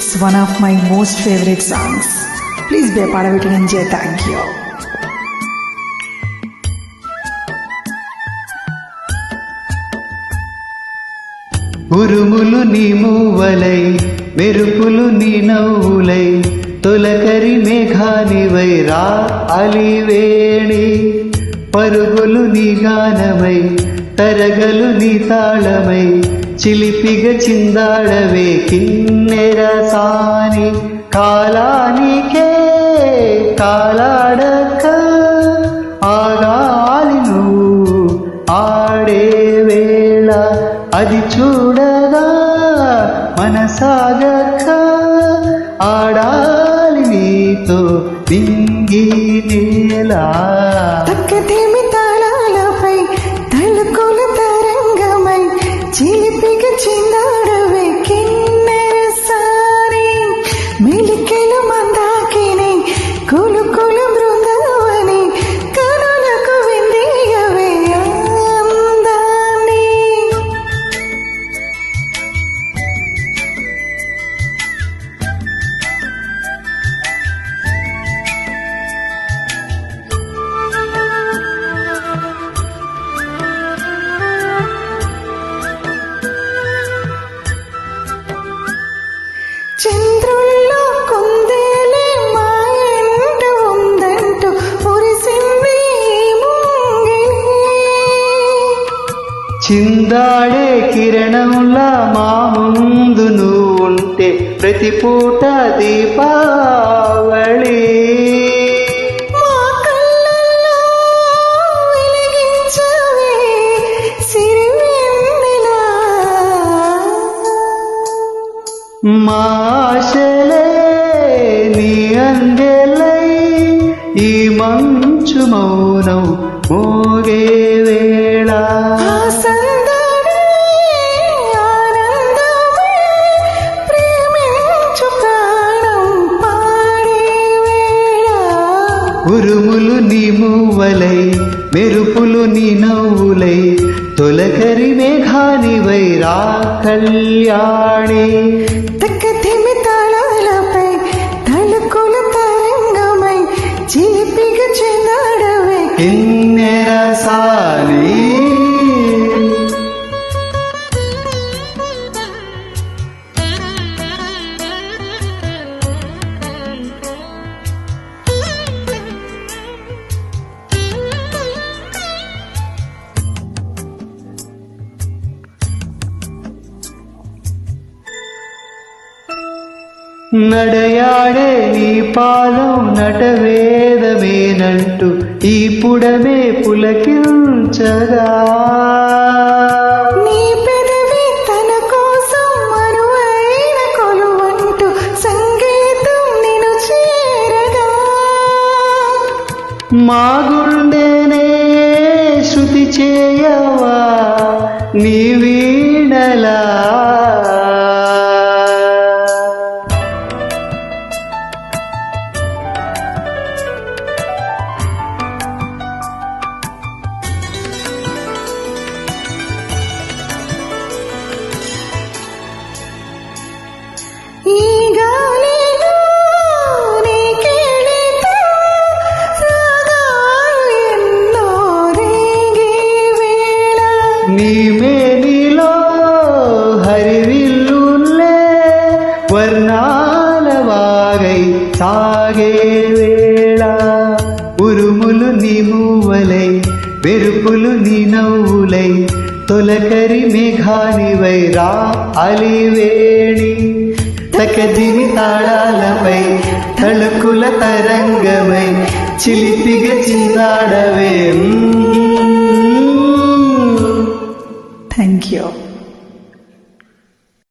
It's one of my most favorite songs. Please be a part of it and enjoy. Thank you. ఉరుములు నీ మూవలై మెరుపులు నీ నవ్వులై తొలకరి మేఘానివై రా అలివేణి పరుగులు నీ గానమై తరగలు నీ తాళమై చిలిపిగ చిందాడవే కిన్నెర సాని కాలానికే కాలాడక ఆగాలి నువ్వు ఆడే వేళ అది చూడగా మనసాగక ఆడాలి నీతో దింగి నేలా తక్కదేమి తాళాలపై తలుకుల తరంగమై చిలిపిగ చిందాడవే కిన్నెర సాని మెలికెలు మందాకిని కులుకుల బృందావని కనులకు విందియవే అందాన్ని చంద్రుల్లో కుందేలే మా ఎంట ఉందంటూ మురిసింది చిందాడే కిరణంలా మా ముందు నువ్వు ఉంటే ప్రతి పూట దీపావళి మా కళ్ళల్లో వెలిగించవే సిరివెన్నెలా మాశలే నీ అందెలై ఈ మంచు మౌనం మోగే వేళ ఆ సందడే ఆనందమే ప్రేమించు ప్రాణం పాడే వేళ ఉరుములు నీ మూవలై మెరుపులు నీ నవ్వులై తొలకరి మేఘానివై రా కళ్యాణి తక్కదేమి తాళాలపై తలుకుల తరంగమై చిలిపిగ చెందాడవే కిన్నెర సాని నడయాడే నీ పాదం నటవేదమేనంటూ ఈ పుడమే పులకించగా నీ పెదవి తన కోసం మరువైన కొలువంటూ సంగీతం నిన్ను చేరగా మా గుండెనే శృతి చేయవా నీ వీణలా ఈ గాలిలో నీ కేళితో రాగాలు ఎన్నో రేగే వేళ నీ మేనిలో హరివిల్లులే వర్ణాల వాగై సాగే వేళ ఉరుములు నీ మూవలై మెరుపులు నీ నవ్వులై తొలకరి మేఘానివై రా అలివేణి తకదిమి తాళాలపై తళుకుల తరంగమై చిలిపిగ చిందాడవే